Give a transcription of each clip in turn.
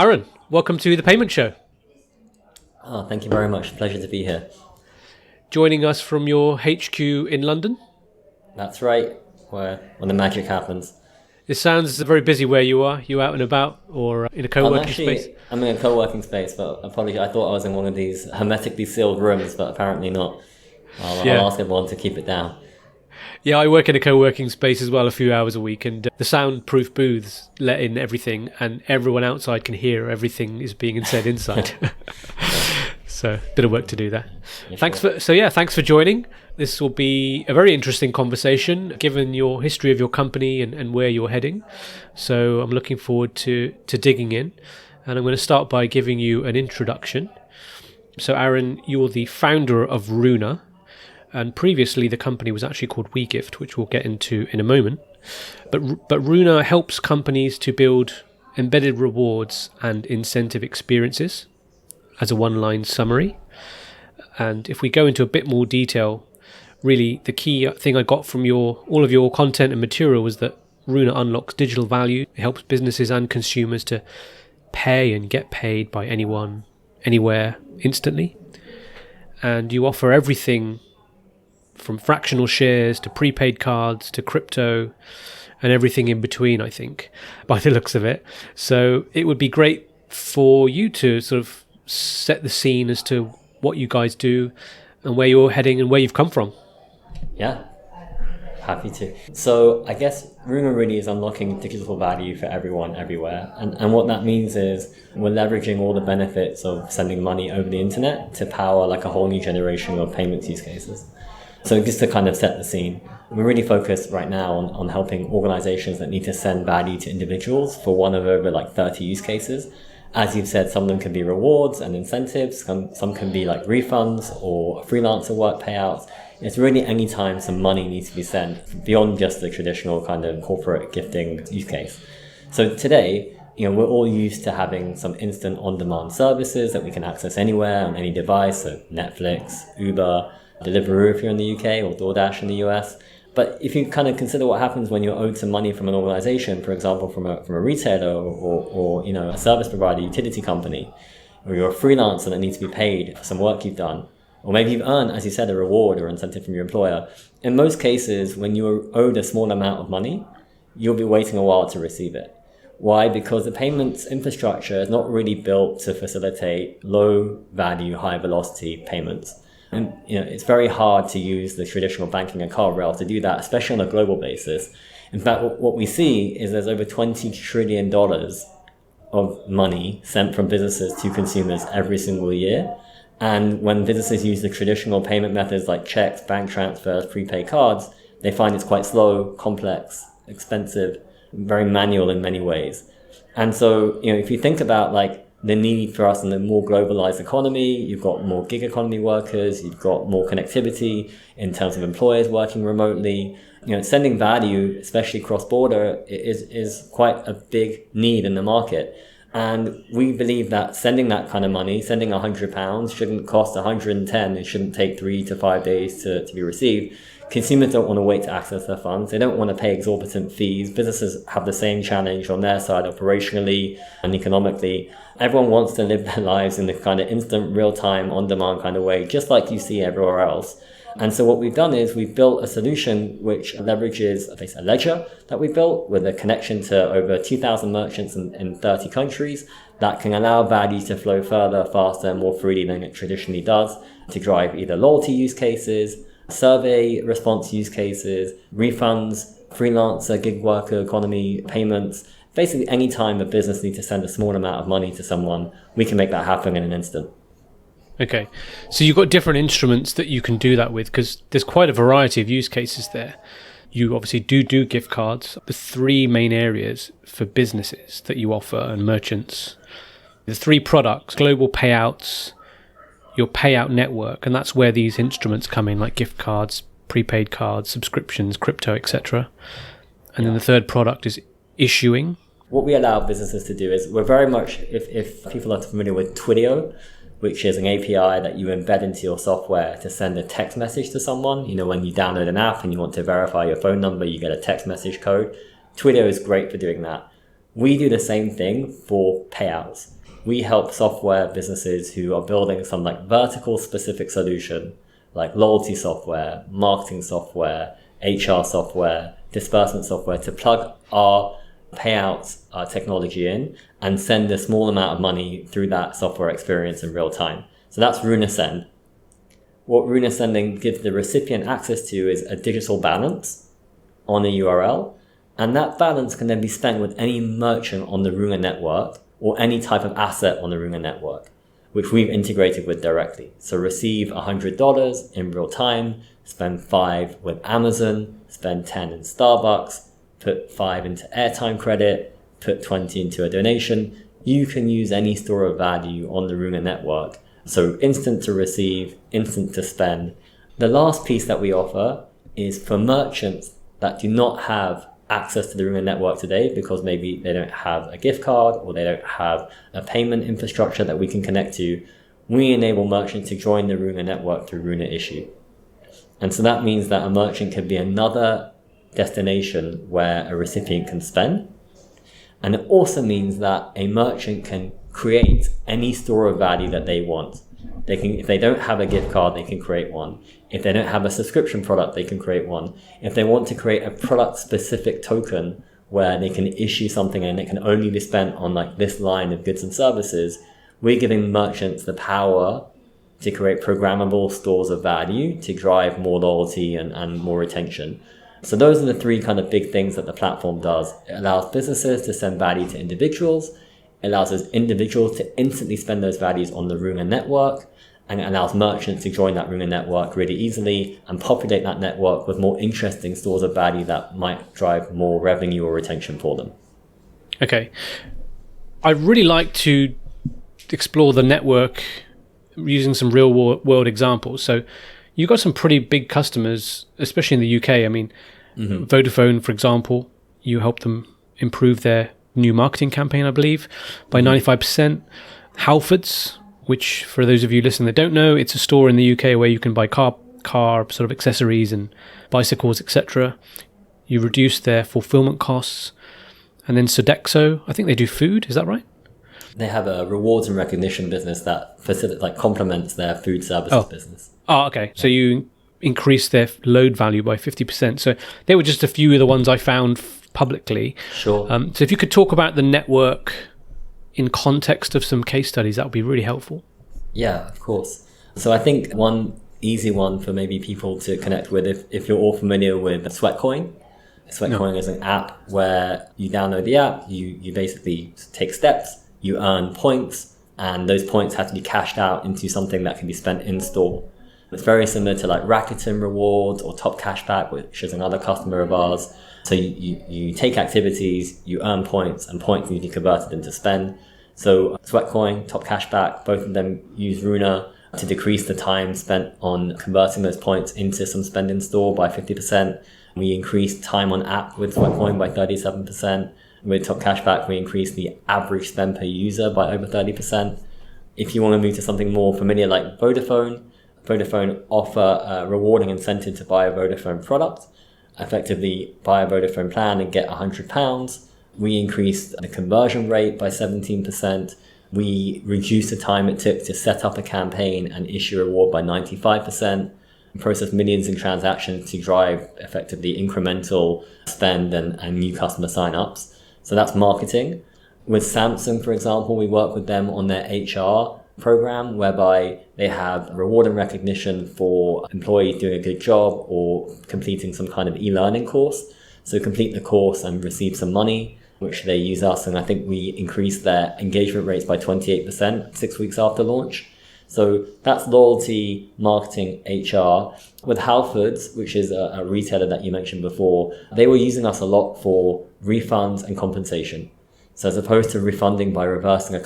Aron, welcome to the Payment Show. Oh, thank you very much. Pleasure to be here. Joining us from your HQ in London. That's right, when the magic happens. It sounds very busy where you are. You out and about or in a co-working space? I'm in a co-working space, but apologies. I thought I was in one of these hermetically sealed rooms, but apparently not. I'll ask everyone to keep it down. Yeah, I work in a co-working space as well, a few hours a week, and the soundproof booths let in everything, and everyone outside can hear everything is being said inside. So, bit of work to do there. Yeah, thanks sure. Thanks for joining. This will be a very interesting conversation, given your history of your company and where you're heading. So, I'm looking forward to digging in, and I'm going to start by giving you an introduction. So, Aron, you're the founder of Runa. And previously, the company was actually called WeGift, which we'll get into in a moment. But Runa helps companies to build embedded rewards and incentive experiences as a one-line summary. And if we go into a bit more detail, really the key thing I got from all of your content and material was that Runa unlocks digital value. It helps businesses and consumers to pay and get paid by anyone, anywhere, instantly. And you offer everything from fractional shares to prepaid cards to crypto and everything in between, I think, by the looks of it. So it would be great for you to sort of set the scene as to what you guys do and where you're heading and where you've come from. Yeah, happy to. So I guess Runa really is unlocking digital value for everyone, everywhere. And what that means is we're leveraging all the benefits of sending money over the internet to power like a whole new generation of payments use cases. So just to kind of set the scene, we're really focused right now on helping organizations that need to send value to individuals for one of over like 30 use cases. As you've said, some of them can be rewards and incentives, some can be like refunds or freelancer work payouts. It's really any time some money needs to be sent beyond just the traditional kind of corporate gifting use case. So today, we're all used to having some instant on-demand services that we can access anywhere on any device, so Netflix, Uber, Deliveroo if you're in the UK, or DoorDash in the US. But if you kind of consider what happens when you're owed some money from an organization, for example, from a retailer or a service provider, utility company, or you're a freelancer that needs to be paid for some work you've done, or maybe you've earned, as you said, a reward or incentive from your employer. In most cases, when you're owed a small amount of money, you'll be waiting a while to receive it. Why? Because the payments infrastructure is not really built to facilitate low value, high velocity payments. And it's very hard to use the traditional banking and card rails to do that, especially on a global basis. In fact, what we see is there's over $20 trillion of money sent from businesses to consumers every single year. And when businesses use the traditional payment methods like checks, bank transfers, prepaid cards, they find it's quite slow, complex, expensive, very manual in many ways. And so, if you think about like the need for us in a more globalized economy, you've got more gig economy workers, you've got more connectivity in terms of employers working remotely. Sending value, especially cross-border, is quite a big need in the market. And we believe that sending that kind of money, sending £100 shouldn't cost 110, it shouldn't take 3 to 5 days to be received. Consumers don't want to wait to access their funds. They don't want to pay exorbitant fees. Businesses have the same challenge on their side operationally and economically. Everyone wants to live their lives in the kind of instant, real-time, on-demand kind of way, just like you see everywhere else. And so what we've done is we've built a solution which leverages a ledger that we built with a connection to over 2,000 merchants in 30 countries that can allow value to flow further, faster, and more freely than it traditionally does to drive either loyalty use cases, survey response use cases, refunds, freelancer, gig worker, economy, payments. Basically, any time a business needs to send a small amount of money to someone, we can make that happen in an instant. Okay, so you've got different instruments that you can do that with because there's quite a variety of use cases there. You obviously do gift cards. The three main areas for businesses that you offer and merchants. The three products, global payouts, your payout network, and that's where these instruments come in, like gift cards, prepaid cards, subscriptions, crypto, etc. And then the third product is issuing. What we allow businesses to do is we're very much, if people are familiar with Twilio, which is an API that you embed into your software to send a text message to someone. When you download an app and you want to verify your phone number, you get a text message code. Twilio is great for doing that. We do the same thing for payouts. We help software businesses who are building some like vertical specific solution, like loyalty software, marketing software, HR software, disbursement software, to plug our payouts technology in and send a small amount of money through that software experience in real time. So that's Runa Send. What Runa Sending gives the recipient access to is a digital balance on a URL, and that balance can then be spent with any merchant on the Runa network or any type of asset on the Runa network, which we've integrated with directly. So receive $100 in real time, spend $5 with Amazon, spend $10 in Starbucks, put $5 into airtime credit, put $20 into a donation. You can use any store of value on the Runa network. So instant to receive, instant to spend. The last piece that we offer is for merchants that do not have access to the Runa network today because maybe they don't have a gift card or they don't have a payment infrastructure that we can connect to. We enable merchants to join the Runa network through Runa Issue. And so that means that a merchant could be another destination where a recipient can spend. And it also means that a merchant can create any store of value that they want. They can, if they don't have a gift card, they can create one. If they don't have a subscription product, they can create one. If they want to create a product-specific token where they can issue something and it can only be spent on like this line of goods and services, we're giving merchants the power to create programmable stores of value to drive more loyalty and more retention. So those are the three kind of big things that the platform does. It allows businesses to send value to individuals. It allows those individuals to instantly spend those values on the Runa network, and it allows merchants to join that Runa network really easily and populate that network with more interesting stores of value that might drive more revenue or retention for them. Okay. I'd really like to explore the network using some real world examples. So you've got some pretty big customers, especially in the UK. I mean, Vodafone, for example, you help them improve their new marketing campaign, I believe, by 95%. Halfords, which for those of you listening that don't know, it's a store in the UK where you can buy car sort of accessories and bicycles, etc. You reduce their fulfillment costs. And then Sodexo, I think they do food, is that right? They have a rewards and recognition business that complements their food services business. Oh, okay. So you increase their load value by 50%. So they were just a few of the ones I found publicly. Sure. So if you could talk about the network in context of some case studies, that would be really helpful. Yeah, of course. So I think one easy one for maybe people to connect with, if you're all familiar with Sweatcoin. Sweatcoin is an app where you download the app, you basically take steps, you earn points, and those points have to be cashed out into something that can be spent in store. It's very similar to like Rakuten Rewards or Top Cashback, which is another customer of ours. So you take activities, you earn points, and points need to be converted into spend. So Sweatcoin, Top Cashback, both of them use Runa to decrease the time spent on converting those points into some spend in store by 50%. We increased time on app with Sweatcoin by 37%. With Top Cashback, we increased the average spend per user by over 30%. If you want to move to something more familiar like Vodafone offer a rewarding incentive to buy a Vodafone product. Effectively buy a Vodafone plan and get £100. We increased the conversion rate by 17%. We reduced the time it took to set up a campaign and issue a reward by 95%. We processed millions in transactions to drive effectively incremental spend and new customer sign-ups. So that's marketing. With Samsung, for example, we work with them on their HR program whereby they have reward and recognition for employees doing a good job or completing some kind of e-learning course. So complete the course and receive some money, which they use us. And I think we increased their engagement rates by 28% 6 weeks after launch. So that's loyalty, marketing, HR. With Halfords, which is a retailer that you mentioned before, they were using us a lot for refunds and compensation. So as opposed to refunding by reversing a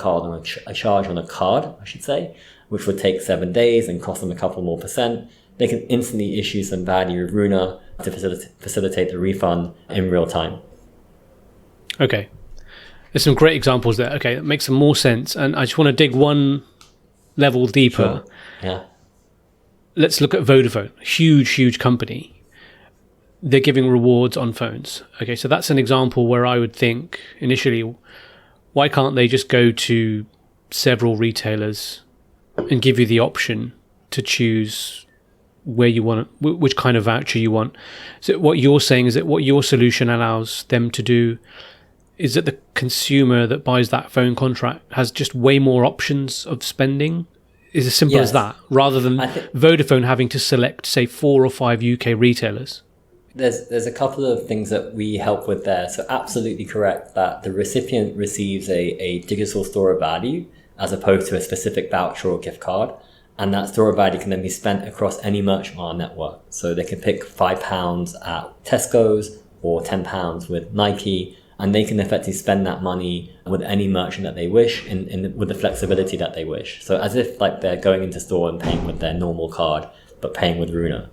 charge on a card, I should say, which would take 7 days and cost them a couple more %, they can instantly issue some value with Runa to facilitate the refund in real time. Okay. There's some great examples there. Okay, that makes some more sense. And I just want to dig one level deeper. Sure. Yeah. Let's look at Vodafone, huge company. they're giving rewards on phones. Okay, so that's an example where I would think initially, why can't they just go to several retailers and give you the option to choose where you want, which kind of voucher you want? So what you're saying is that what your solution allows them to do is that the consumer that buys that phone contract has just way more options of spending. Is as simple as that, rather than Vodafone having to select, say, 4 or 5 UK retailers. There's a couple of things that we help with there. So absolutely correct that the recipient receives a digital store of value as opposed to a specific voucher or gift card. And that store of value can then be spent across any merchant on our network. So they can pick £5 at Tesco's or £10 with Nike, and they can effectively spend that money with any merchant that they wish with the flexibility that they wish. So as if like they're going into store and paying with their normal card, but paying with Runa.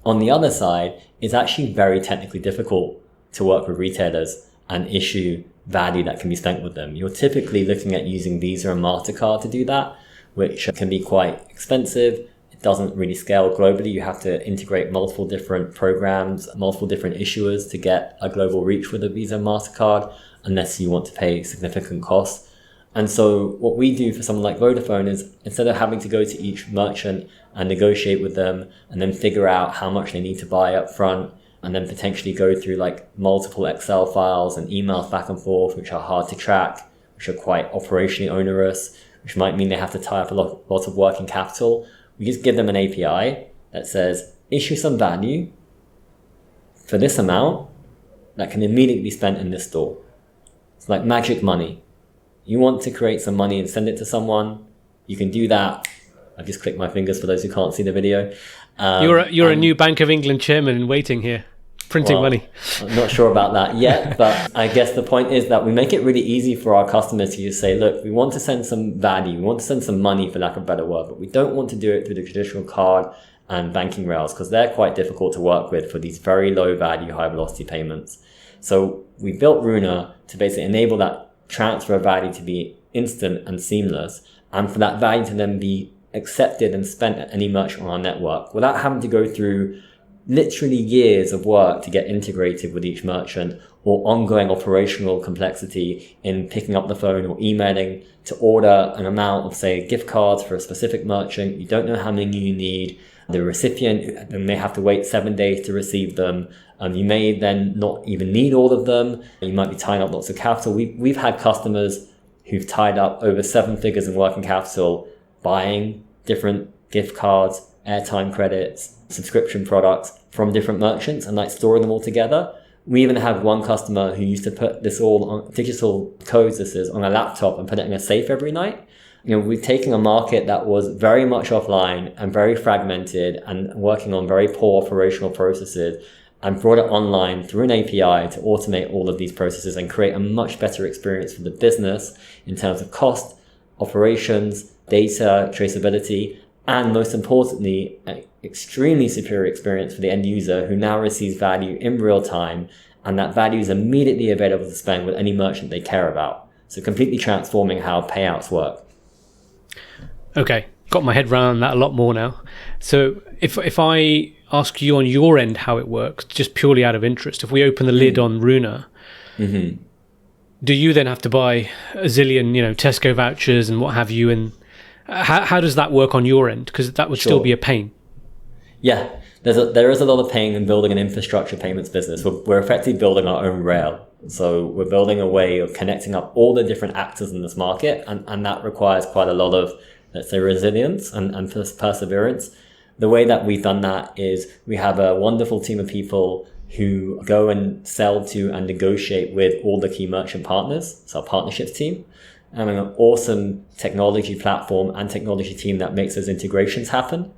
On the other side, it's actually very technically difficult to work with retailers and issue value that can be spent with them. You're typically looking at using Visa and MasterCard to do that, which can be quite expensive. It doesn't really scale globally. You have to integrate multiple different programs, multiple different issuers to get a global reach with a Visa and MasterCard, unless you want to pay significant costs. And so what we do for someone like Vodafone is, instead of having to go to each merchant and negotiate with them and then figure out how much they need to buy up front, and then potentially go through like multiple Excel files and emails back and forth, which are hard to track, which are quite operationally onerous, which might mean they have to tie up a lot of working capital. We just give them an API that says, issue some value for this amount that can immediately be spent in this store. It's like magic money. You want to create some money and send it to someone, you can do that. I've just clicked my fingers for those who can't see the video. You're a new Bank of England chairman in waiting here, printing money. I'm not sure about that yet, but I guess the point is that we make it really easy for our customers to just say, look, we want to send some value, we want to send some money, for lack of a better word, but we don't want to do it through the traditional card and banking rails because they're quite difficult to work with for these very low value, high velocity payments. So we built Runa to basically enable that transfer of value to be instant and seamless, and for that value to then be accepted and spent at any merchant on our network without having to go through literally years of work to get integrated with each merchant, or ongoing operational complexity in picking up the phone or emailing to order an amount of, say, gift cards for a specific merchant. You don't know how many you need. The recipient may have to wait 7 days to receive them. You may then not even need all of them. You might be tying up lots of capital. We've had customers who've tied up over 7 figures in working capital buying different gift cards, airtime credits, subscription products from different merchants and like storing them all together. We even have one customer who used to put this all on digital codes, this is on a laptop, and put it in a safe every night. You know, we've taken a market that was very much offline and very fragmented and working on very poor operational processes, and brought it online through an API to automate all of these processes and create a much better experience for the business in terms of cost, operations, data, traceability, and most importantly, an extremely superior experience for the end user who now receives value in real time, and that value is immediately available to spend with any merchant they care about. So completely transforming how payouts work. Okay, got my head around that a lot more now. So if I ask you on your end how it works, just purely out of interest, if we open the lid on Runa, do you then have to buy a zillion, Tesco vouchers and what have you? And how does that work on your end? Because that would still be a pain. Yeah, there is a lot of pain in building an infrastructure payments business. We're effectively building our own rail. So we're building a way of connecting up all the different actors in this market, and that requires quite a lot of, let's say, resilience and perseverance. The way that we've done that is we have a wonderful team of people who go and sell to and negotiate with all the key merchant partners. It's our partnerships team. And an awesome technology platform and technology team that makes those integrations happen.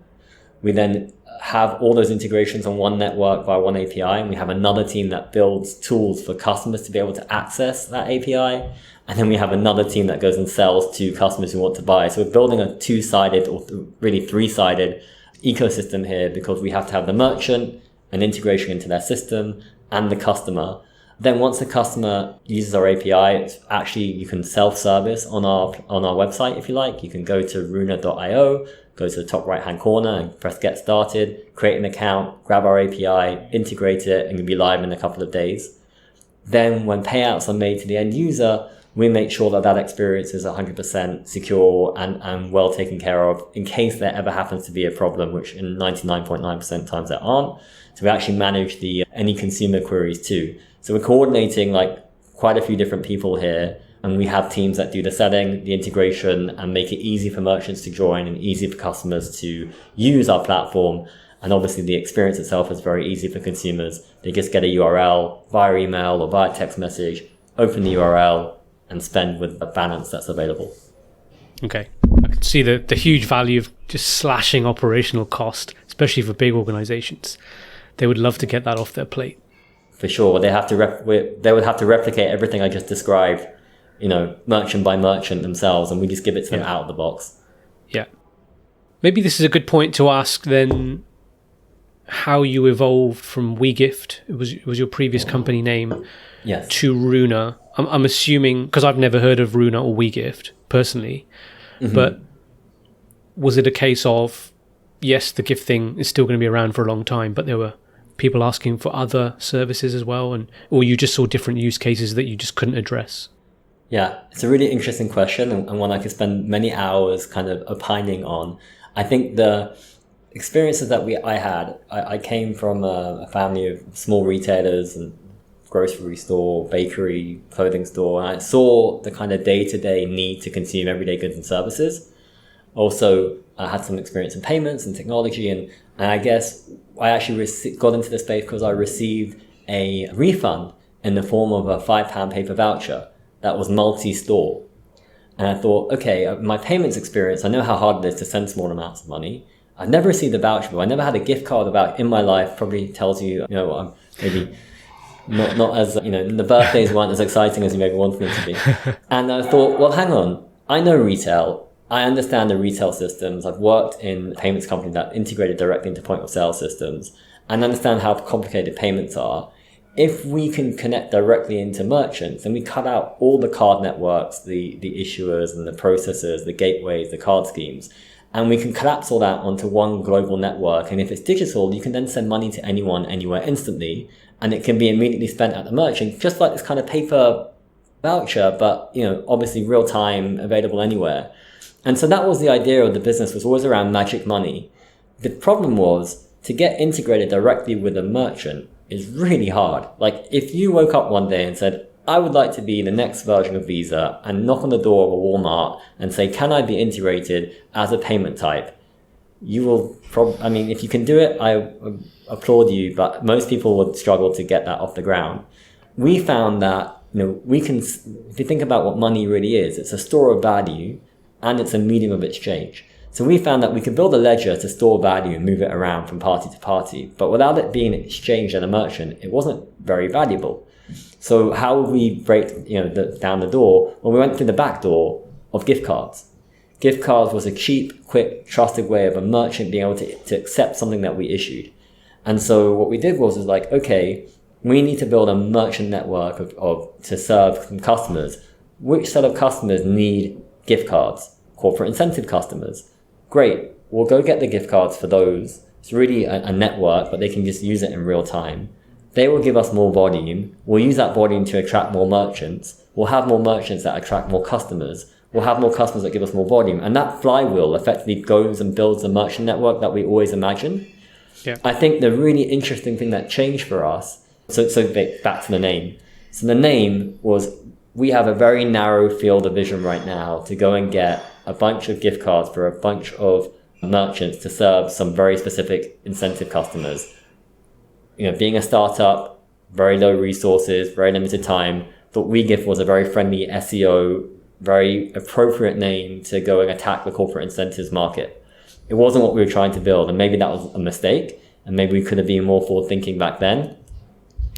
We then have all those integrations on one network via one API, and we have another team that builds tools for customers to be able to access that API. And then we have another team that goes and sells to customers who want to buy. So we're building a two-sided, or really three-sided ecosystem here, because we have to have the merchant, an integration into their system, and the customer. Then once the customer uses our API, it's actually, you can self-service on our website if you like. You can go to runa.io, go to the top right-hand corner and press get started, create an account, grab our API, integrate it, and you'll be live in a couple of days. Then when payouts are made to the end user, we make sure that that experience is 100% secure and well taken care of in case there ever happens to be a problem, which in 99.9% times there aren't. So we actually manage any consumer queries too. So we're coordinating like quite a few different people here, and we have teams that do the setting, the integration, and make it easy for merchants to join and easy for customers to use our platform. And obviously the experience itself is very easy for consumers. They just get a URL via email or via text message, open the URL, and spend with the balance that's available. Okay. I can see the huge value of just slashing operational cost, especially for big organizations. They would love to get that off their plate. For sure. They would have to replicate everything I just described, merchant by merchant themselves, and we just give it to them out of the box. Yeah. Maybe this is a good point to ask then how you evolved from WeGift, it was your previous company name, yes, to Runa. I'm assuming, because I've never heard of Runa or WeGift personally, but was it a case of, yes, the gift thing is still going to be around for a long time, but there were people asking for other services as well, or you just saw different use cases that you just couldn't address? Yeah, it's a really interesting question and one I could spend many hours kind of opining on. I think the experiences that I came from a family of small retailers and grocery store, bakery, clothing store, and I saw the kind of day-to-day need to consume everyday goods and services. Also, I had some experience in payments and technology, and I guess I actually got into this space because I received a refund in the form of a £5 paper voucher that was multi-store. And I thought, okay, my payments experience, I know how hard it is to send small amounts of money. I've never received a voucher, but I never had a gift card about in my life. Probably tells you, I'm maybe not as, the birthdays weren't as exciting as you maybe wanted them to be. And I thought, well, hang on, I know retail. I understand the retail systems. I've worked in a payments company that integrated directly into point of sale systems and understand how complicated payments are. If we can connect directly into merchants, then we cut out all the card networks, the issuers and the processors, the gateways, the card schemes, and we can collapse all that onto one global network. And if it's digital, you can then send money to anyone, anywhere, instantly, and it can be immediately spent at the merchant, just like this kind of paper voucher, but obviously real time, available anywhere. And so that was the idea of the business, was always around magic money. The problem was to get integrated directly with a merchant is really hard. Like if you woke up one day and said, I would like to be the next version of Visa, and knock on the door of a Walmart and say, can I be integrated as a payment type? You will if you can do it, I applaud you, but most people would struggle to get that off the ground. We found that, we can, if you think about what money really is, it's a store of value and it's a medium of exchange. So we found that we could build a ledger to store value and move it around from party to party, but without it being exchanged at a merchant, it wasn't very valuable. So how would we break down the door? Well, we went through the back door of gift cards. Gift cards was a cheap, quick, trusted way of a merchant being able to accept something that we issued. And so what we did was like, okay, we need to build a merchant network to serve some customers. Which set of customers need gift cards? Corporate incentive customers. Great, we'll go get the gift cards for those. It's really a network, but they can just use it in real time. They will give us more volume. We'll use that volume to attract more merchants. We'll have more merchants that attract more customers. We'll have more customers that give us more volume. And that flywheel effectively goes and builds the merchant network that we always imagine. Yeah. I think the really interesting thing that changed for us, so back to the name. So the name was, we have a very narrow field of vision right now to go and get a bunch of gift cards for a bunch of merchants to serve some very specific incentive customers. Being a startup, very low resources, very limited time, but WeGift was a very friendly SEO, very appropriate name to go and attack the corporate incentives market. It wasn't what we were trying to build, and maybe that was a mistake, and maybe we could have been more forward thinking back then.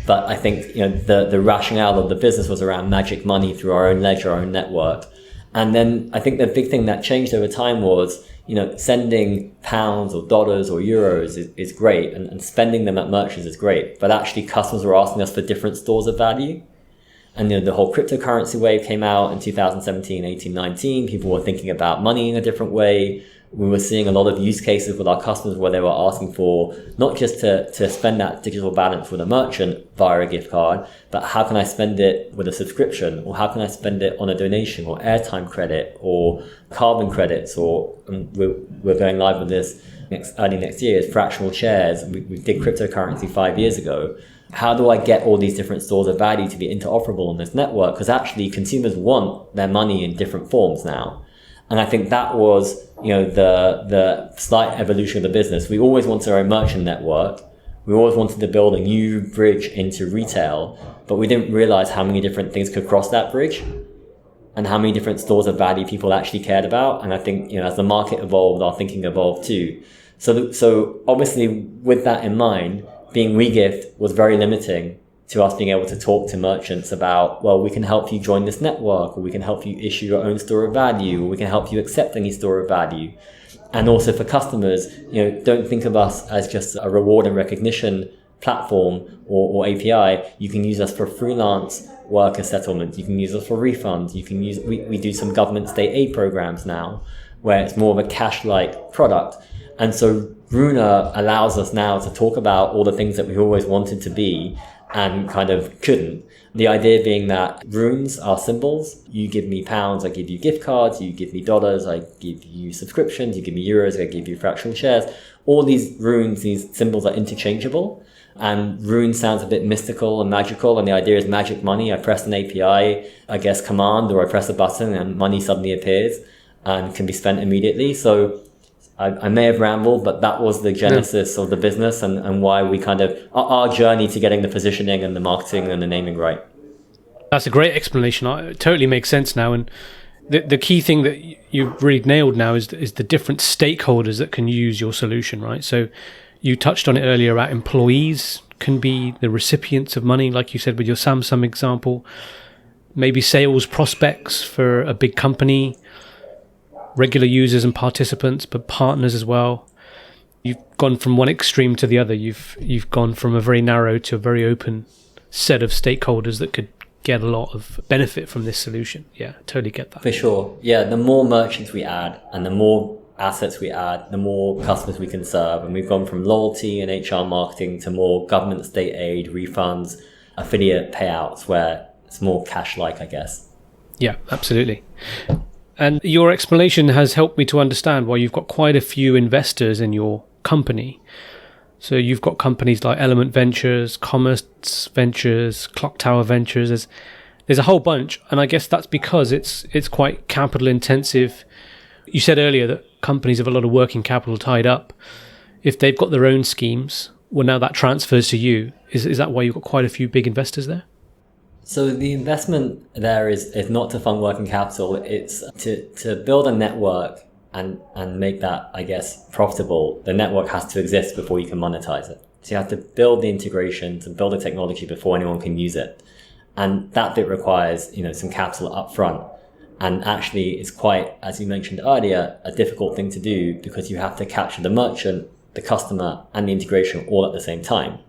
But I think the rationale of the business was around magic money through our own ledger, our own network. And then I think the big thing that changed over time was, sending pounds or dollars or euros is great, and spending them at merchants is great. But actually customers were asking us for different stores of value. And the whole cryptocurrency wave came out in 2017, 18, 19. People were thinking about money in a different way. We were seeing a lot of use cases with our customers where they were asking for not just to spend that digital balance with a merchant via a gift card, but how can I spend it with a subscription, or how can I spend it on a donation or airtime credit or carbon credits, or we're going live with this early next year, is fractional shares. We did cryptocurrency 5 years ago. How do I get all these different stores of value to be interoperable on this network? Because actually consumers want their money in different forms now. And I think that was, the slight evolution of the business. We always wanted our own merchant network. We always wanted to build a new bridge into retail, but we didn't realize how many different things could cross that bridge and how many different stores of value people actually cared about. And I think, as the market evolved, our thinking evolved too. So obviously with that in mind, being WeGift was very limiting to us being able to talk to merchants about, well, we can help you join this network, or we can help you issue your own store of value, or we can help you accept any store of value. And also for customers, don't think of us as just a reward and recognition platform or API. You can use us for freelance worker settlement. You can use us for refunds. We do some government state aid programs now where it's more of a cash-like product. And so Runa allows us now to talk about all the things that we always wanted to be and kind of couldn't. The idea being that runes are symbols. You give me pounds, I give you gift cards. You give me dollars, I give you subscriptions. You give me euros, I give you fractional shares. All these runes, these symbols are interchangeable. And rune sounds a bit mystical and magical. And the idea is magic money. I press an API, command, or I press a button and money suddenly appears and can be spent immediately. So I may have rambled, but that was the genesis of the business and why we kind of, our journey to getting the positioning and the marketing and the naming right. That's a great explanation. It totally makes sense now. And the key thing that you've really nailed now is the different stakeholders that can use your solution, right? So you touched on it earlier about employees can be the recipients of money, like you said with your Samsung example, maybe sales prospects for a big company, regular users and participants, but partners as well. You've gone from one extreme to the other. You've gone from a very narrow to a very open set of stakeholders that could get a lot of benefit from this solution. Yeah, totally get that. For sure. Yeah, the more merchants we add and the more assets we add, the more customers we can serve. And we've gone from loyalty and HR marketing to more government state aid, refunds, affiliate payouts, where it's more cash-like, I guess. Yeah, absolutely. And your explanation has helped me to understand why you've got quite a few investors in your company. So you've got companies like Element Ventures, Commerce Ventures, Clock Tower Ventures. There's a whole bunch, and I guess that's because it's quite capital intensive. You said earlier that companies have a lot of working capital tied up. If they've got their own schemes, well, now that transfers to you. Is that why you've got quite a few big investors there? So the investment there is not to fund working capital. It's to build a network and make that, I guess, profitable. The network has to exist before you can monetize it. So you have to build the integrations and build the technology before anyone can use it. And that bit requires, some capital up front. And actually it's quite, as you mentioned earlier, a difficult thing to do because you have to capture the merchant, the customer, and the integration all at the same time.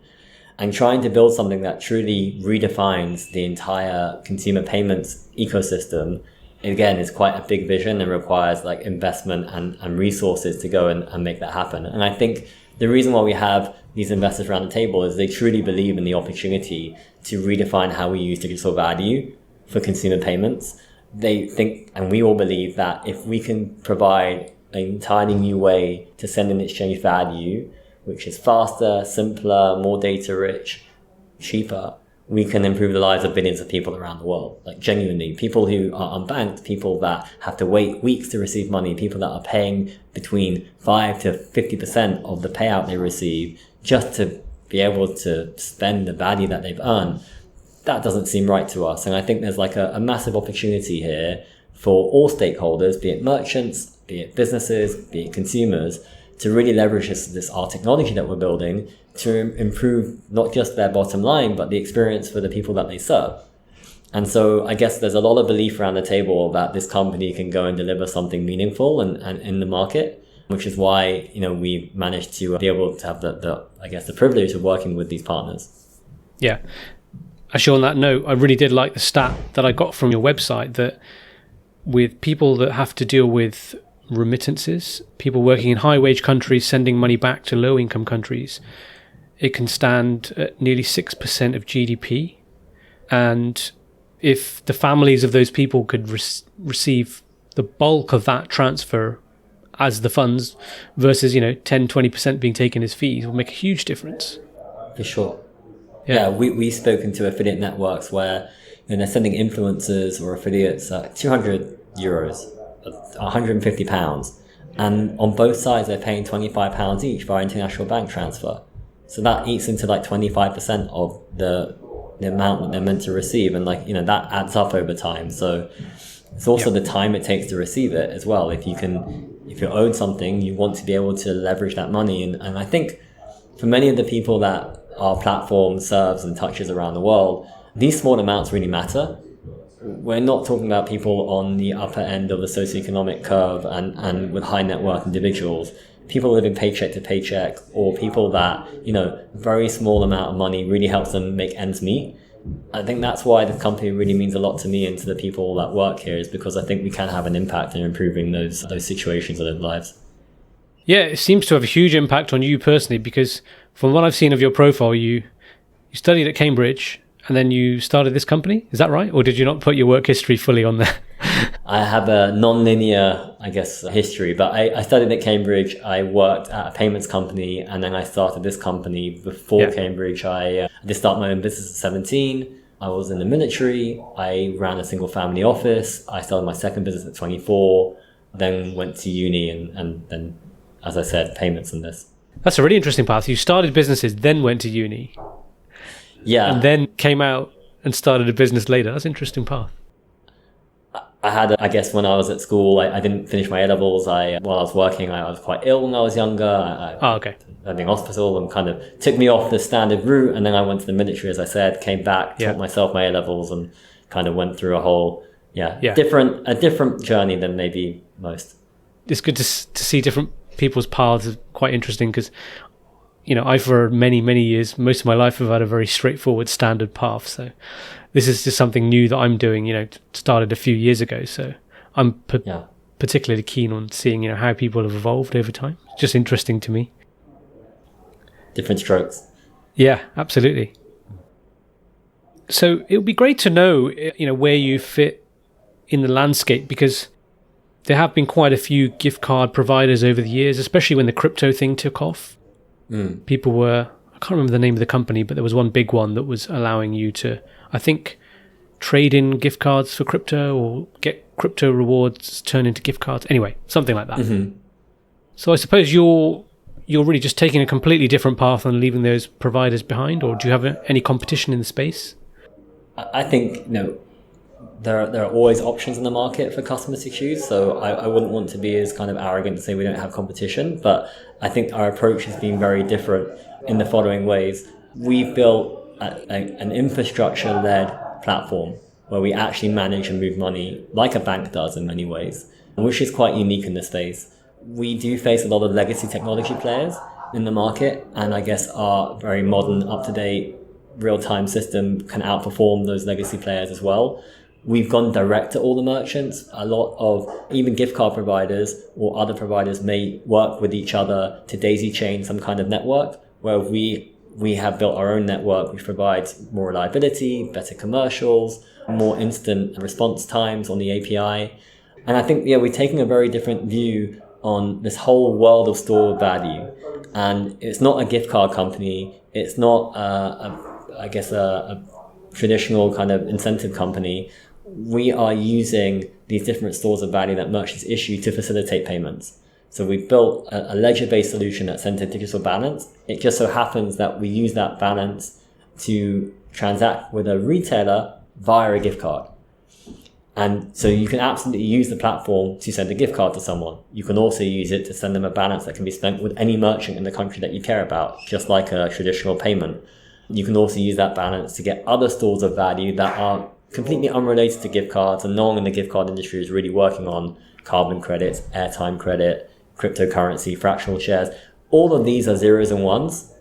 And trying to build something that truly redefines the entire consumer payments ecosystem, again, is quite a big vision and requires investment and resources to go and make that happen. And I think the reason why we have these investors around the table is they truly believe in the opportunity to redefine how we use digital value for consumer payments. They think, and we all believe, that if we can provide an entirely new way to send and exchange value, which is faster, simpler, more data rich, cheaper, we can improve the lives of billions of people around the world. Genuinely, people who are unbanked, people that have to wait weeks to receive money, people that are paying between 5 to 50% of the payout they receive just to be able to spend the value that they've earned. That doesn't seem right to us. And I think there's a massive opportunity here for all stakeholders, be it merchants, be it businesses, be it consumers, to really leverage our technology that we're building to improve not just their bottom line, but the experience for the people that they serve. And so I guess there's a lot of belief around the table that this company can go and deliver something meaningful and in the market, which is why, we managed to be able to have the privilege of working with these partners. Yeah. Actually, on that note, I really did like the stat that I got from your website that with people that have to deal with remittances, people working in high wage countries sending money back to low income countries, it can stand at nearly 6% of GDP. And if the families of those people could receive the bulk of that transfer as the funds versus 10-20% being taken as fees, will make a huge difference. For sure. Yeah, we've spoken to affiliate networks where they're sending influencers or affiliates 200 euros, 150 pounds, and on both sides they're paying 25 pounds each via international bank transfer. So that eats into like 25% of the amount that they're meant to receive, and that adds up over time. So it's also the time it takes to receive it as well. If you own something, you want to be able to leverage that money, and I think for many of the people that our platform serves and touches around the world, these small amounts really matter. We're not talking about people on the upper end of the socioeconomic curve and with high net worth individuals. People living paycheck to paycheck, or people that, very small amount of money really helps them make ends meet. I think that's why the company really means a lot to me and to the people that work here, is because I think we can have an impact in improving those situations and those lives. Yeah, it seems to have a huge impact on you personally, because from what I've seen of your profile, you studied at Cambridge and then you started this company. Is that right? Or did you not put your work history fully on there? I have a non-linear, history, but I studied at Cambridge. I worked at a payments company, and then I started this company before Cambridge. I did start my own business at 17. I was in the military. I ran a single family office. I started my second business at 24, then went to uni, and then, as I said, payments and this. That's a really interesting path. You started businesses, then went to uni. Yeah. And then came out and started a business later. That's an interesting path. I had, when I was at school, I didn't finish my A-levels. While I was working, I was quite ill when I was younger. Okay. I was in hospital and kind of took me off the standard route. And then I went to the military, as I said, came back, taught myself my A-levels, and kind of went through a whole, different journey than maybe most. It's good to see different people's paths. Is quite interesting because, I, for many, many years, most of my life, have had a very straightforward standard path. So this is just something new that I'm doing, started a few years ago. So I'm particularly keen on seeing, how people have evolved over time. It's just interesting to me. Different strokes. Yeah, absolutely. So it would be great to know, where you fit in the landscape, because there have been quite a few gift card providers over the years, especially when the crypto thing took off. People were, I can't remember the name of the company, but there was one big one that was allowing you to, I think, trade in gift cards for crypto or get crypto rewards turned into gift cards. Anyway, something like that. Mm-hmm. So I suppose you're really just taking a completely different path and leaving those providers behind, or do you have any competition in the space? I think, there are always options in the market for customers to choose. So I wouldn't want to be as kind of arrogant to say we don't have competition, but I think our approach has been very different in the following ways. We've built an infrastructure-led platform where we actually manage and move money like a bank does in many ways, which is quite unique in this space. We do face a lot of legacy technology players in the market, and I guess our very modern, up-to-date, real-time system can outperform those legacy players as well. We've gone direct to all the merchants. A lot of even gift card providers or other providers may work with each other to daisy chain some kind of network, where we have built our own network, which provides more reliability, better commercials, more instant response times on the API. And I think, we're taking a very different view on this whole world of stored value. And it's not a gift card company. It's not, a traditional kind of incentive company. We are using these different stores of value that merchants issue to facilitate payments. So we built a ledger-based solution that sends a digital balance. It just so happens that we use that balance to transact with a retailer via a gift card. And so you can absolutely use the platform to send a gift card to someone. You can also use it to send them a balance that can be spent with any merchant in the country that you care about, just like a traditional payment. You can also use that balance to get other stores of value that are completely unrelated to gift cards, and no one in the gift card industry is really working on carbon credits, airtime credit, cryptocurrency, fractional shares. All of these are zeros and ones.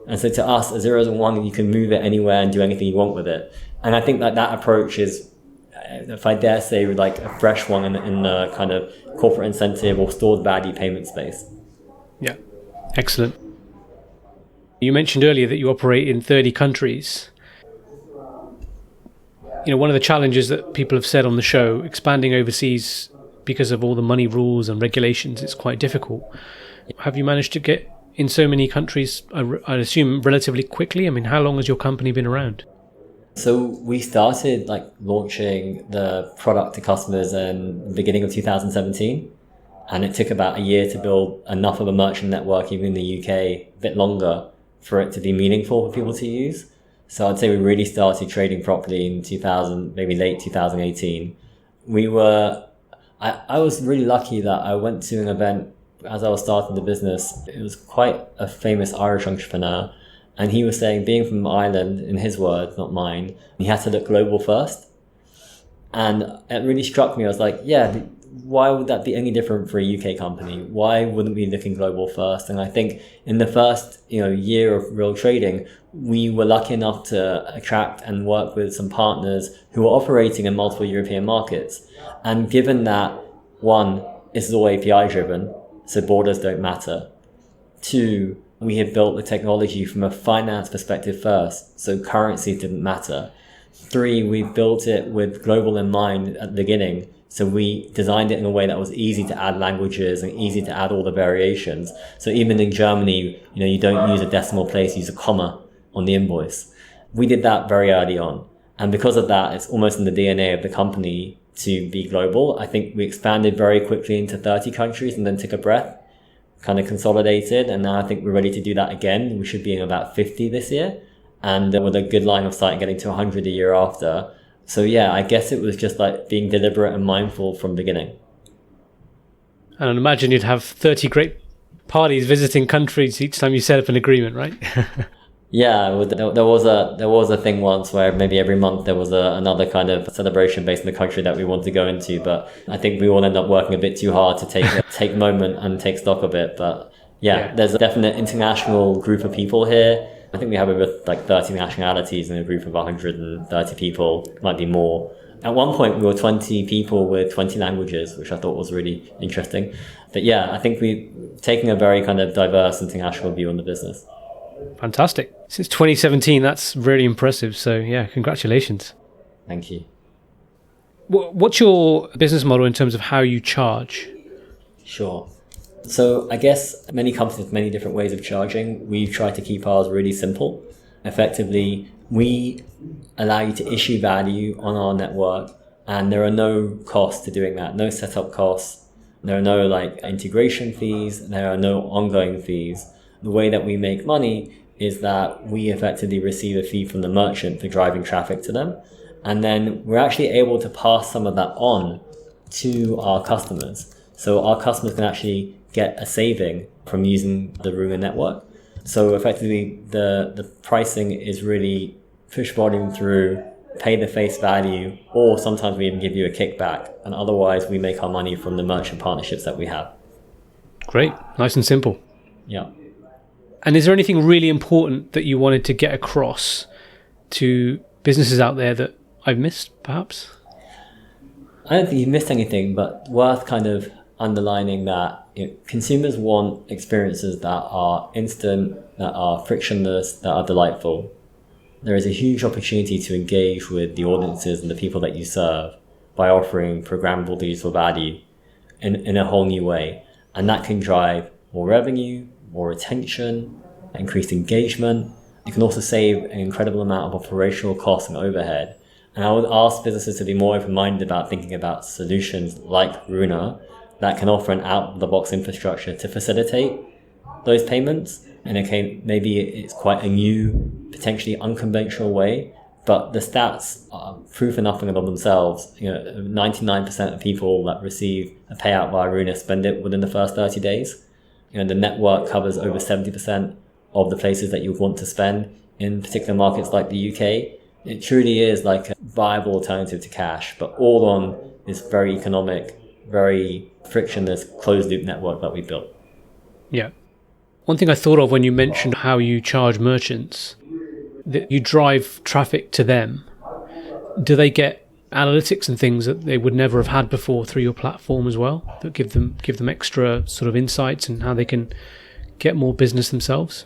And so to us, a zeros and one, you can move it anywhere and do anything you want with it. And I think that approach is, if I dare say, like a fresh one in the kind of corporate incentive or stored value payment space. Yeah, excellent. You mentioned earlier that you operate in 30 countries. One of the challenges that people have said on the show, expanding overseas because of all the money rules and regulations, it's quite difficult. Have you managed to get in so many countries, I assume, relatively quickly? I mean, how long has your company been around? So we started launching the product to customers in the beginning of 2017. And it took about a year to build enough of a merchant network, even in the UK, a bit longer, for it to be meaningful for people to use. So I'd say we really started trading properly in 2000, maybe late 2018. I was really lucky that I went to an event as I was starting the business. It was quite a famous Irish entrepreneur. And he was saying, being from Ireland, in his words, not mine, he had to look global first. And it really struck me. I was like, yeah, why would that be any different for a UK company? Why wouldn't we be looking global first? And I think in the first year of real trading, we were lucky enough to attract and work with some partners who were operating in multiple European markets. And given that, one, this is all API driven, so borders don't matter. Two, we had built the technology from a finance perspective first, so currency didn't matter. Three, we built it with global in mind at the beginning. So we designed it in a way that was easy to add languages and easy to add all the variations. So even in Germany, you don't use a decimal place, you use a comma on the invoice. We did that very early on. And because of that, it's almost in the DNA of the company to be global. I think we expanded very quickly into 30 countries and then took a breath, kind of consolidated. And now I think we're ready to do that again. We should be in about 50 this year. And with a good line of sight getting to 100 a year after. So yeah, I guess it was just like being deliberate and mindful from the beginning. And I'd imagine you'd have 30 great parties visiting countries each time you set up an agreement, right? Yeah, there was a thing once where maybe every month there was another kind of celebration based in the country that we wanted to go into. But I think we all end up working a bit too hard to take moment and take stock of it. But yeah, there's a definite international group of people here. I think we have over 30 nationalities in a group of 130 people, might be more. At one point, we were 20 people with 20 languages, which I thought was really interesting. But yeah, I think we're taking a very kind of diverse international view on the business. Fantastic. Since 2017, that's really impressive. So yeah, congratulations. Thank you. What's your business model in terms of how you charge? Sure. So I guess many companies have many different ways of charging. We've tried to keep ours really simple. Effectively, we allow you to issue value on our network, and there are no costs to doing that, no setup costs. There are no integration fees. There are no ongoing fees. The way that we make money is that we effectively receive a fee from the merchant for driving traffic to them. And then we're actually able to pass some of that on to our customers. So our customers can actually get a saving from using the Runa network. So effectively, the pricing is really push volume through, pay the face value, or sometimes we even give you a kickback. And otherwise, we make our money from the merchant partnerships that we have. Great. Nice and simple. Yeah. And is there anything really important that you wanted to get across to businesses out there that I've missed, perhaps? I don't think you've missed anything, but worth kind of underlining that consumers want experiences that are instant, that are frictionless, that are delightful. There is a huge opportunity to engage with the audiences and the people that you serve by offering programmable digital value in a whole new way. And that can drive more revenue, more retention, increased engagement. You can also save an incredible amount of operational costs and overhead. And I would ask businesses to be more open-minded about thinking about solutions like Runa that can offer an out-of-the-box infrastructure to facilitate those payments. And okay, maybe it's quite a new, potentially unconventional way, but the stats are proof enough in and of themselves. 99% of people that receive a payout via Runa spend it within the first 30 days. The network covers over 70% of the places that you want to spend in particular markets like the UK. It truly is like a viable alternative to cash, but all on this very economic, very frictionless closed loop network that we built. Yeah. One thing I thought of when you mentioned how you charge merchants, that you drive traffic to them, do they get analytics and things that they would never have had before through your platform as well, that give them extra sort of insights and how they can get more business themselves?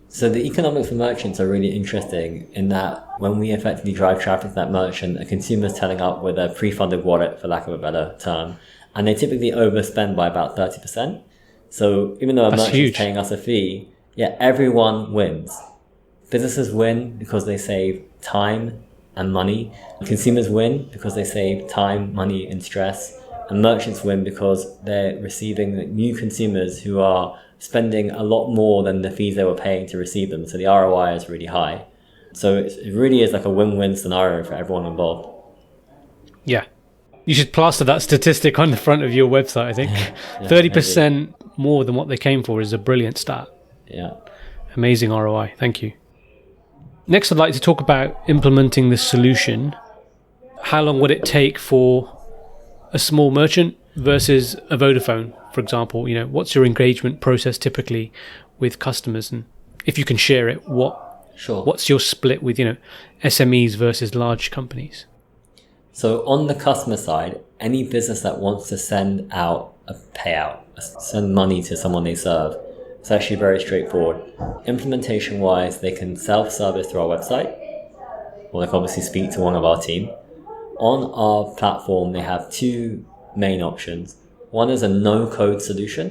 So the economics for merchants are really interesting in that when we effectively drive traffic to that merchant, a consumer is turning up with a pre-funded wallet, for lack of a better term, and they typically overspend by about 30%. So even though a merchant is paying us a fee, everyone wins. Businesses win because they save time and money. Consumers win because they save time, money, and stress. And merchants win because they're receiving new consumers who are spending a lot more than the fees they were paying to receive them. So the ROI is really high. So it really is like a win-win scenario for everyone involved. Yeah. You should plaster that statistic on the front of your website, I think. 30% more than what they came for is a brilliant stat. Yeah. Amazing ROI. Thank you. Next, I'd like to talk about implementing this solution. How long would it take for a small merchant versus a Vodafone, for example? What's your engagement process typically with customers? And if you can share it, what's your split with, SMEs versus large companies? So on the customer side, any business that wants to send out a payout, send money to someone they serve, it's actually very straightforward. Implementation wise, they can self-service through our website, or they can obviously speak to one of our team. On our platform, they have two main options. One is a no-code solution,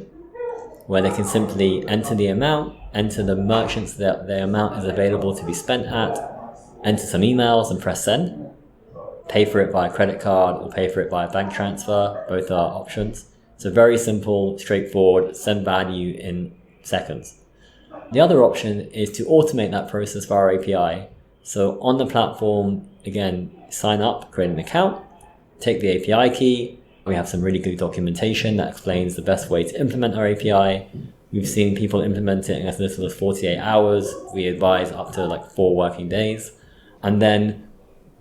where they can simply enter the amount, enter the merchants that the amount is available to be spent at, enter some emails and press send, pay for it via credit card or pay for it via bank transfer. Both are options. So very simple, straightforward, send value in seconds. The other option is to automate that process via our API. So on the platform, again, sign up, create an account, take the API key. We have some really good documentation that explains the best way to implement our API. We've seen people implement it in as little as 48 hours. We advise up to like 4 working days. And then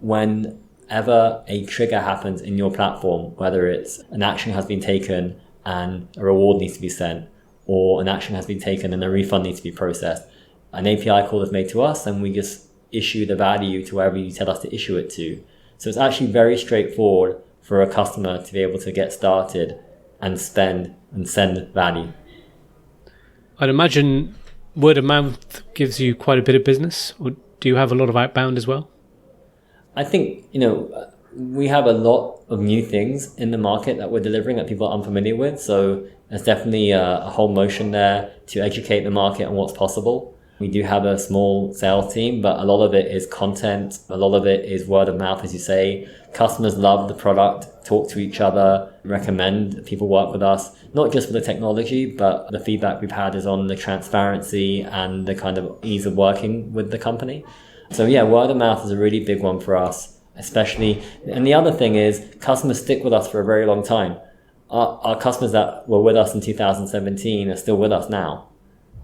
whenever a trigger happens in your platform, whether it's an action has been taken and a reward needs to be sent, or an action has been taken and a refund needs to be processed, an API call is made to us and we just issue the value to wherever you tell us to issue it to. So it's actually very straightforward for a customer to be able to get started and spend and send value. I'd imagine word of mouth gives you quite a bit of business. Or do you have a lot of outbound as well? I think, we have a lot of new things in the market that we're delivering that people are unfamiliar with. So there's definitely a whole motion there to educate the market on what's possible. We do have a small sales team, but a lot of it is content. A lot of it is word of mouth, as you say. Customers love the product, talk to each other, recommend people work with us, not just for the technology, but the feedback we've had is on the transparency and the kind of ease of working with the company. So word of mouth is a really big one for us, especially. And the other thing is customers stick with us for a very long time. Our customers that were with us in 2017 are still with us now.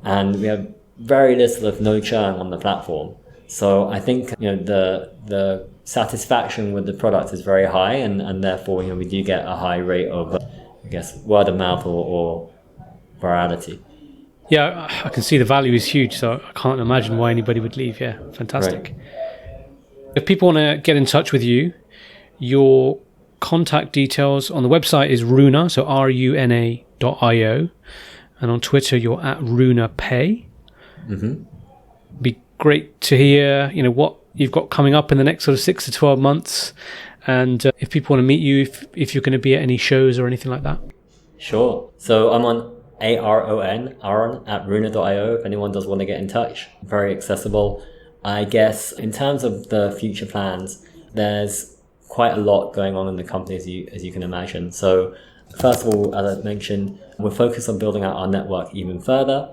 And we have very little of no churn on the platform. So I think the satisfaction with the product is very high, and therefore we do get a high rate of word of mouth or virality. Yeah, I can see the value is huge, so I can't imagine why anybody would leave. Yeah, fantastic. Right. If people want to get in touch with you, your contact details on the website is Runa, so RUNA.io, and on Twitter you're at RunaPay. Mm-hmm. Be great to hear, what you've got coming up in the next sort of 6 to 12 months, and if people want to meet you, if you're going to be at any shows or anything like that. Sure. So I'm on Aron at Runa.io. If anyone does want to get in touch, very accessible. I guess in terms of the future plans, there's quite a lot going on in the company as you can imagine. So first of all, as I mentioned, we're focused on building out our network even further.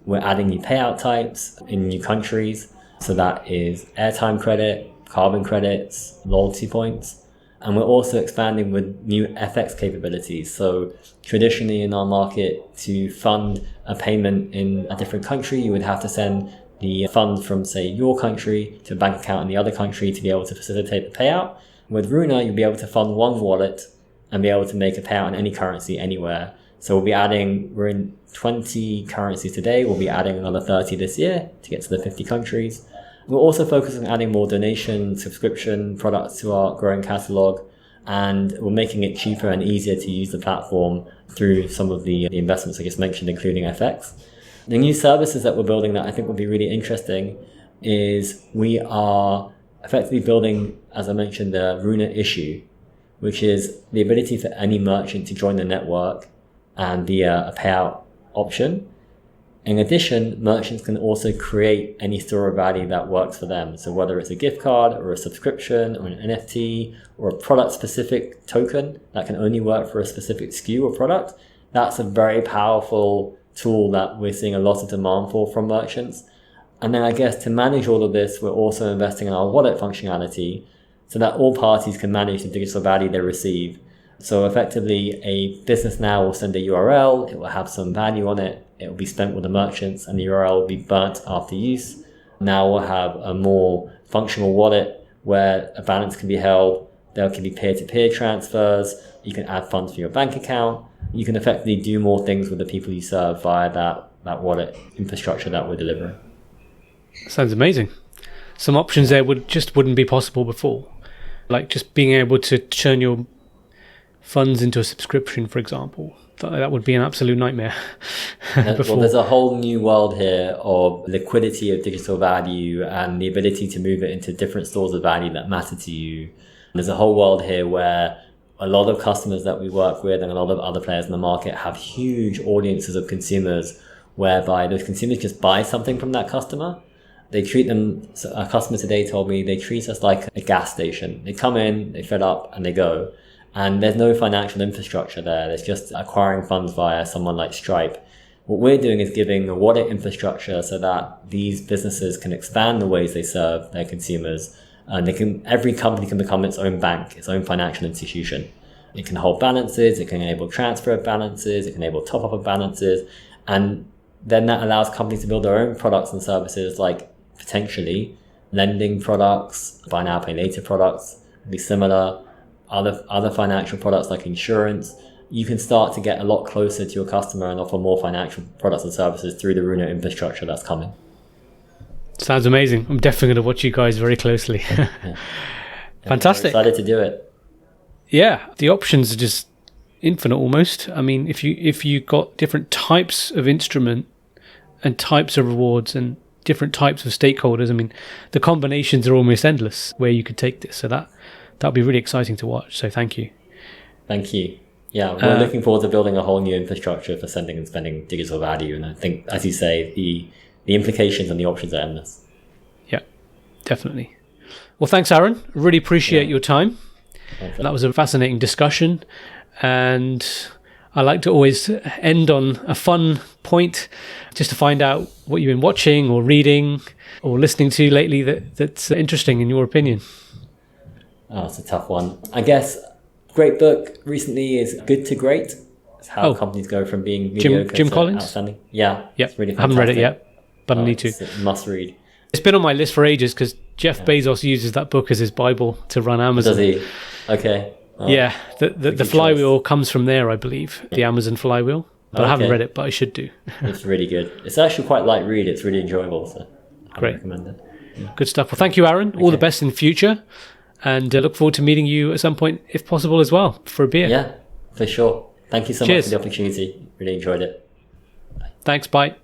We're adding new payout types in new countries. So that is airtime credit, carbon credits, loyalty points. And we're also expanding with new FX capabilities. So traditionally in our market, to fund a payment in a different country, you would have to send the funds from, say, your country to a bank account in the other country to be able to facilitate the payout. With Runa, you'll be able to fund one wallet and be able to make a payout in any currency anywhere. So we're in 20 currencies today. We'll be adding another 30 this year to get to the 50 countries. We're also focusing on adding more donation, subscription products to our growing catalog, and we're making it cheaper and easier to use the platform through some of the investments I just mentioned, including FX. The new services that we're building that I think will be really interesting is we are effectively building, as I mentioned, the Runa issue, which is the ability for any merchant to join the network and be a payout option. In addition, merchants can also create any store of value that works for them. So whether it's a gift card or a subscription or an NFT or a product-specific token that can only work for a specific SKU or product, that's a very powerful tool that we're seeing a lot of demand for from merchants. And then I guess to manage all of this, we're also investing in our wallet functionality so that all parties can manage the digital value they receive. So effectively, a business now will send a URL, it will have some value on it, it will be spent with the merchants, and the URL will be burnt after use. Now we'll have a more functional wallet where a balance can be held, there can be peer-to-peer transfers, you can add funds for your bank account, you can effectively do more things with the people you serve via that wallet infrastructure that we're delivering. Sounds amazing. Some options there wouldn't be possible before. Like just being able to turn your funds into a subscription, for example. That would be an absolute nightmare. Well, there's a whole new world here of liquidity of digital value and the ability to move it into different stores of value that matter to you. There's a whole world here where a lot of customers that we work with and a lot of other players in the market have huge audiences of consumers whereby those consumers just buy something from that customer. They treat them, a customer today told me, they treat us like a gas station. They come in, they fill up, and they go. And there's no financial infrastructure there. There's just acquiring funds via someone like Stripe. What we're doing is giving a wallet infrastructure so that these businesses can expand the ways they serve their consumers. And every company can become its own bank, its own financial institution. It can hold balances, it can enable transfer of balances, it can enable top-up of balances. And then that allows companies to build their own products and services like potentially lending products, buy now, pay later products, be similar, other financial products like insurance. You can start to get a lot closer to your customer and offer more financial products and services through the Runa infrastructure that's coming. Sounds amazing. I'm definitely going to watch you guys very closely. Yeah. Fantastic. We're excited to do it. Yeah, the options are just infinite almost. I mean, if you got different types of instrument and types of rewards and different types of stakeholders, I mean, the combinations are almost endless where you could take this. So that'll be really exciting to watch. So thank you. Thank you. Yeah, we're looking forward to building a whole new infrastructure for sending and spending digital value. And I think, as you say, the implications and the options are endless. Yeah, definitely. Well, thanks, Aron. Really appreciate your time. That was a fascinating discussion. And I like to always end on a fun point just to find out what you've been watching or reading or listening to lately that's interesting in your opinion. Oh, it's a tough one. I guess great book recently is Good to Great. It's how companies go from being mediocre Jim to Collins? outstanding. Yeah, Yep. it's really fantastic. I haven't read it yet, but I need to. It's a must read. It's been on my list for ages because Jeff Bezos uses that book as his Bible to run Amazon. Does he? Okay. Oh, yeah, the flywheel comes from there, I believe, the Amazon flywheel. But I haven't read it, but I should do. It's really good. It's actually quite light read. It's really enjoyable. So Great. I recommend it. Yeah. Good stuff. Well, thank you, Aron. All the best in the future. And look forward to meeting you at some point, if possible, as well, for a beer. Yeah, for sure. Thank you so Cheers. much for the opportunity. Really enjoyed it. Thanks. Bye.